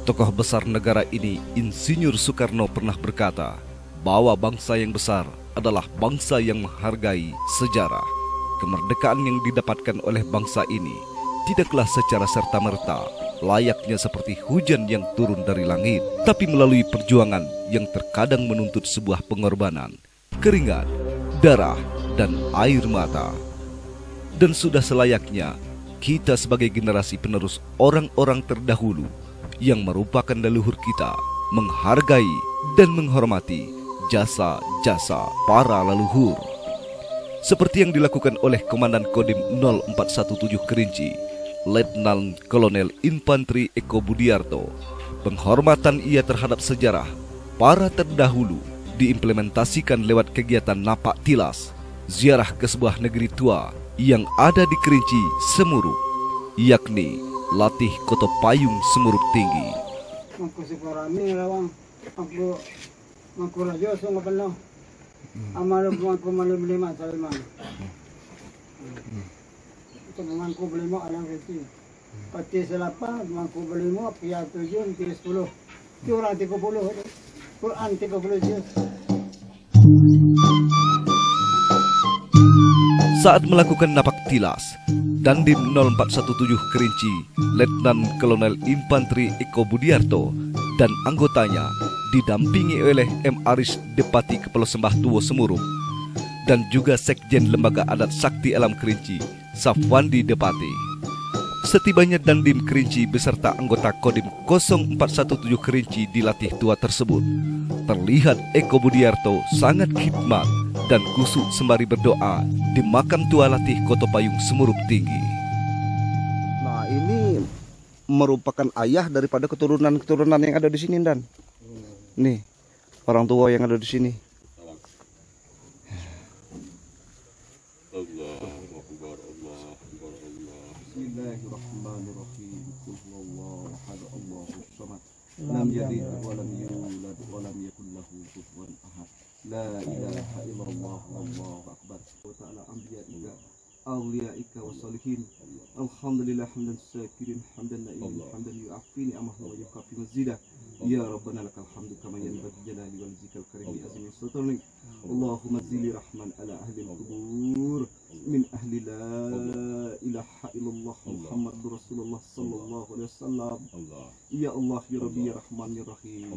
Tokoh besar negara ini, Insinyur Soekarno, pernah berkata bahwa bangsa yang besar adalah bangsa yang menghargai sejarah. Kemerdekaan yang didapatkan oleh bangsa ini tidaklah secara serta-merta layaknya seperti hujan yang turun dari langit, tapi melalui perjuangan yang terkadang menuntut sebuah pengorbanan, keringat, darah, dan air mata. Dan sudah selayaknya kita sebagai generasi penerus orang-orang terdahulu yang merupakan leluhur kita menghargai dan menghormati jasa-jasa para leluhur. Seperti yang dilakukan oleh Komandan Kodim 0417 Kerinci, Letnan Kolonel Infanteri Eko Budiarto. Penghormatan ia terhadap sejarah para terdahulu diimplementasikan lewat kegiatan napak tilas, ziarah ke sebuah negeri tua yang ada di Kerinci, Semurup, yakni Latih Koto Payung Semurup Tinggi. Aku sekarami lawang, aku rajo sungai penuh, amal aku malu beli masalah mana. Mangku beli mau alang kecil, pati selapa mangku beli mau pihak 7, 10, curang 30, Quran 30 juz. Saat melakukan napak tilas, Dandim 0417 Kerinci, Letnan Kolonel Infanteri Eko Budiarto dan anggotanya didampingi oleh M. Aris Depati Kepala Sembah Tuwo Semurup dan juga Sekjen Lembaga Adat Sakti Alam Kerinci, Safwandi Depati. Setibanya Dandim Kerinci beserta anggota Kodim 0417 Kerinci di Latih Tua tersebut, terlihat Eko Budiarto sangat khidmat dan kusuk sembari berdoa di makam tua Latih Koto Payung Semurup Tinggi. Nah, ini merupakan ayah daripada keturunan-keturunan yang ada di sini, Dan. Nih, orang tua yang ada di sini. Bismillahirrahmanirrahim. Allahu ahad, Allahus samad. Lam yalid wa lam yulad wa lam yakul lahu kufuwan ahad. La ilaha illallah wallahu akbar. Wa ta'ala anbiya'ika awliyaika wa salihin. Alhamdulillah hamdan syakirin hamdan na'imin hamdan yu'afini amahna wa yukafi mazidah. Ya Rabbana lakal hamdu kama yanbaghi jalali wal zikal karim bi azmi sultanik. Allahumma zili rahman ala ahli al-qubur min ahli la ilaha illallah Muhammadur Rasulullah sallallahu alaihi wasallam. Ya Allah, ya Rabbi, ya Rahman, ya Rahim.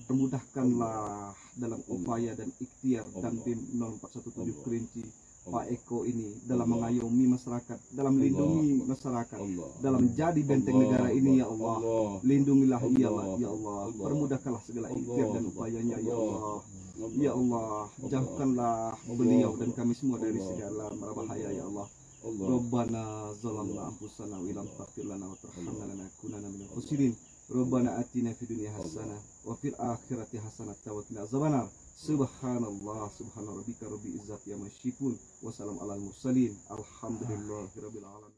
Permudahkanlah dalam upaya dan ikhtiar Dandim 0417 Kerinci, Pak Eko ini dalam mengayomi masyarakat, dalam melindungi masyarakat, dalam jadi benteng negara ini, ya Allah. Lindungilah ia, ya Allah. Permudahkanlah segala ikhtiar dan upayanya, ya Allah. Ya Allah, jauhkanlah beliau dan kami semua dari segala mara bahaya, ya Allah. Rabbana zalamna anfusana wa illam taghfir lana wa tarhamna lanakunanna minal khasirin. Rabbana atina fid dunya hasanah wa fil akhirati hasanah wa qina azabannar. Subhanallah, subhana rabbika rabbil izzati amma yasifun wa salam alal mursalin. Alhamdulillahi rabbil alamin.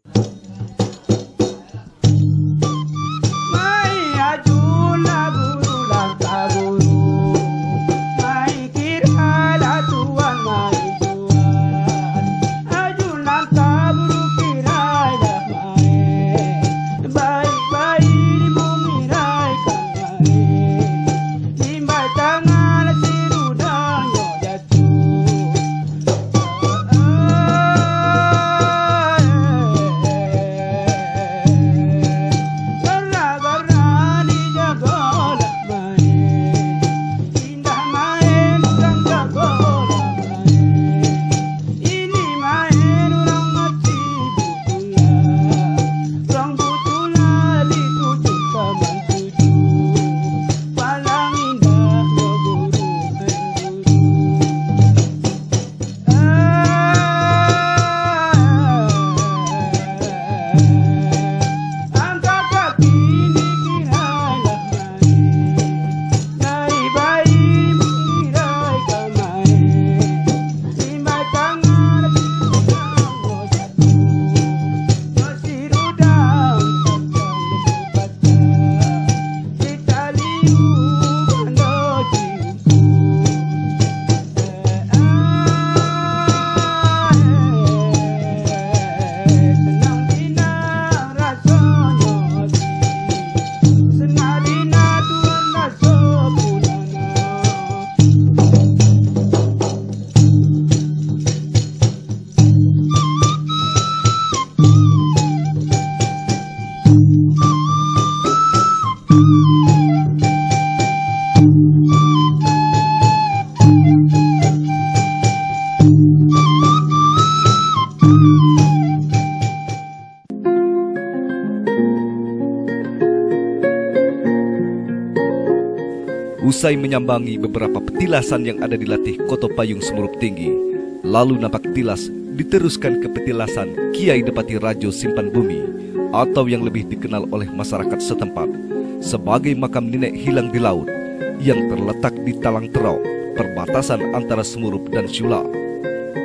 Usai menyambangi beberapa petilasan yang ada di latih Koto Payung Semerup Tinggi, lalu napak tilas diteruskan ke petilasan Kiai Depati Rajo Simpan Bumi, atau yang lebih dikenal oleh masyarakat setempat sebagai makam nenek hilang di laut yang terletak di Talang Terok, perbatasan antara Semerup dan Syula.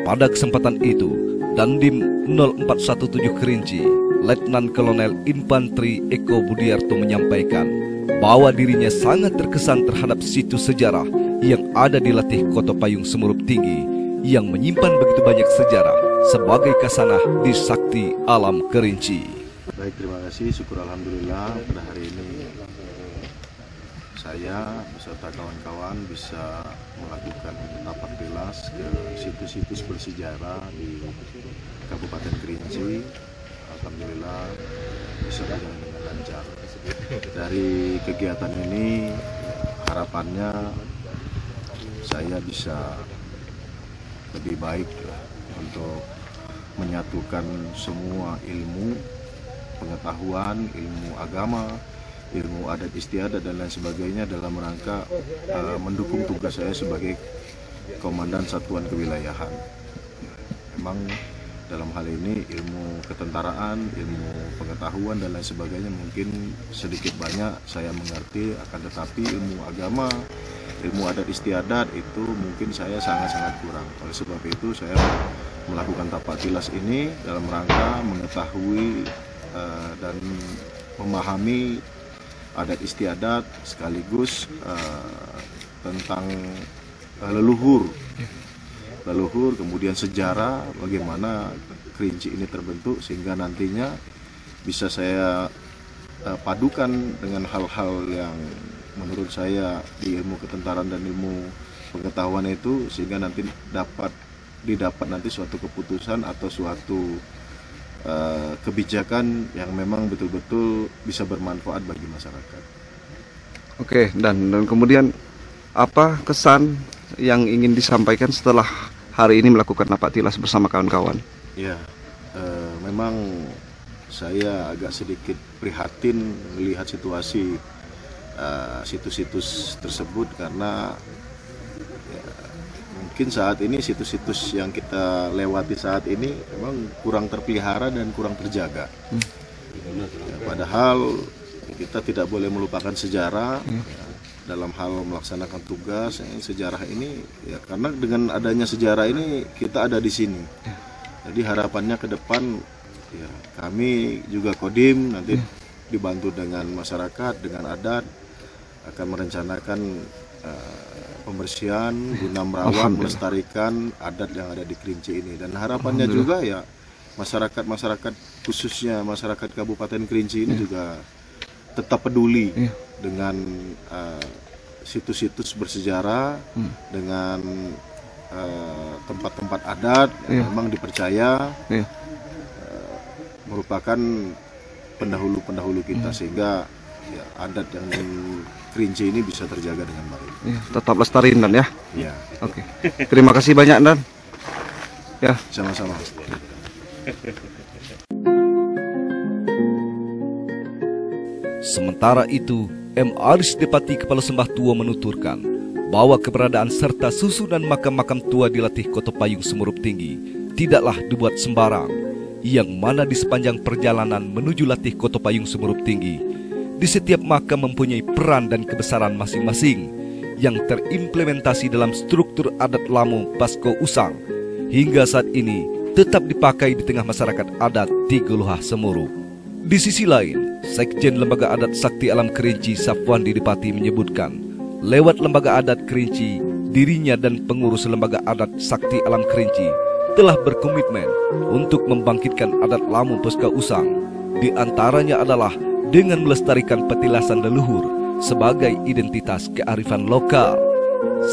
Pada kesempatan itu, Dandim 0417 Kerinci, Letnan Kolonel Infanteri Eko Budiarto menyampaikan bahwa dirinya sangat terkesan terhadap situs sejarah yang ada di latih Koto Payung Semerup Tinggi yang menyimpan begitu banyak sejarah sebagai kasanah di Sakti Alam Kerinci. Baik, terima kasih. Syukur alhamdulillah pada hari ini saya beserta kawan-kawan bisa melakukan tapak tilas ke situs-situs bersejarah di Kabupaten Kerinci. Alhamdulillah bisa berjalan dengan lancar. Dari kegiatan ini harapannya saya bisa lebih baik untuk menyatukan semua ilmu, pengetahuan, ilmu agama, ilmu adat istiadat dan lain sebagainya dalam rangka mendukung tugas saya sebagai Komandan Satuan Kewilayahan. Memang dalam hal ini ilmu ketentaraan, ilmu pengetahuan dan lain sebagainya mungkin sedikit banyak saya mengerti, akan tetapi ilmu agama, ilmu adat istiadat itu mungkin saya sangat-sangat kurang. Oleh sebab itu saya melakukan tapak tilas ini dalam rangka mengetahui dan memahami adat istiadat sekaligus tentang leluhur, kemudian sejarah bagaimana Kerinci ini terbentuk sehingga nantinya bisa saya padukan dengan hal-hal yang menurut saya di ilmu ketentaraan dan ilmu pengetahuan itu sehingga nanti didapat nanti suatu keputusan atau suatu kebijakan yang memang betul-betul bisa bermanfaat bagi masyarakat. Oke, dan kemudian apa kesan yang ingin disampaikan setelah hari ini melakukan napak tilas bersama kawan-kawan? Ya, memang saya agak sedikit prihatin melihat situasi situs-situs tersebut karena ya, mungkin saat ini situs-situs yang kita lewati saat ini memang kurang terpelihara dan kurang terjaga. Ya, padahal kita tidak boleh melupakan sejarah. Ya, dalam hal melaksanakan tugas sejarah ini ya, karena dengan adanya sejarah ini kita ada di sini. Jadi harapannya ke depan ya, kami juga Kodim nanti dibantu dengan masyarakat, dengan adat akan merencanakan pembersihan guna merawat melestarikan adat yang ada di Kerinci ini, dan harapannya juga ya masyarakat khususnya masyarakat Kabupaten Kerinci ini juga tetap peduli dengan situs-situs bersejarah, dengan tempat-tempat adat yang memang dipercaya merupakan pendahulu-pendahulu kita, sehingga ya, adat yang di Kerinci ini bisa terjaga dengan baik. Tetap lestariin Dan ya. Ya. Oke. Terima kasih banyak Dan. Ya. Sama-sama. Sementara itu, M. Aris Depati Kepala Sembah Tua menuturkan bahwa keberadaan serta susunan makam-makam tua di latih Koto Payung Semerup Tinggi tidaklah dibuat sembarang, yang mana di sepanjang perjalanan menuju latih Koto Payung Semerup Tinggi, di setiap makam mempunyai peran dan kebesaran masing-masing yang terimplementasi dalam struktur adat Lamu Pasko Usang hingga saat ini tetap dipakai di tengah masyarakat adat Tiguluhah Semerup. Di sisi lain, Sekjen Lembaga Adat Sakti Alam Kerinci Safwandi Dipati menyebutkan, lewat Lembaga Adat Kerinci, dirinya dan pengurus Lembaga Adat Sakti Alam Kerinci telah berkomitmen untuk membangkitkan adat Lamu Pasko Usang. Di antaranya adalah dengan melestarikan petilasan leluhur sebagai identitas kearifan lokal.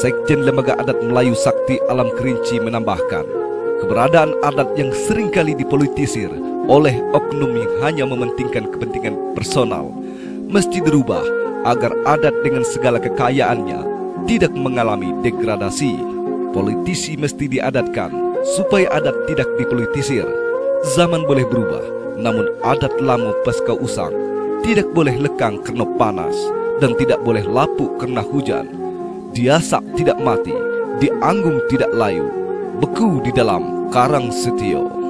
Sekjen Lembaga Adat Melayu Sakti Alam Kerinci menambahkan, keberadaan adat yang seringkali dipolitisir oleh oknum yang hanya mementingkan kepentingan personal mesti dirubah agar adat dengan segala kekayaannya tidak mengalami degradasi. Politisi mesti diadatkan supaya adat tidak dipolitisir. Zaman boleh berubah, namun adat Lamu Pasko Usang tidak boleh lekang karena panas, dan tidak boleh lapuk karena hujan. Diasak tidak mati, dianggung tidak layu, beku di dalam karang setio.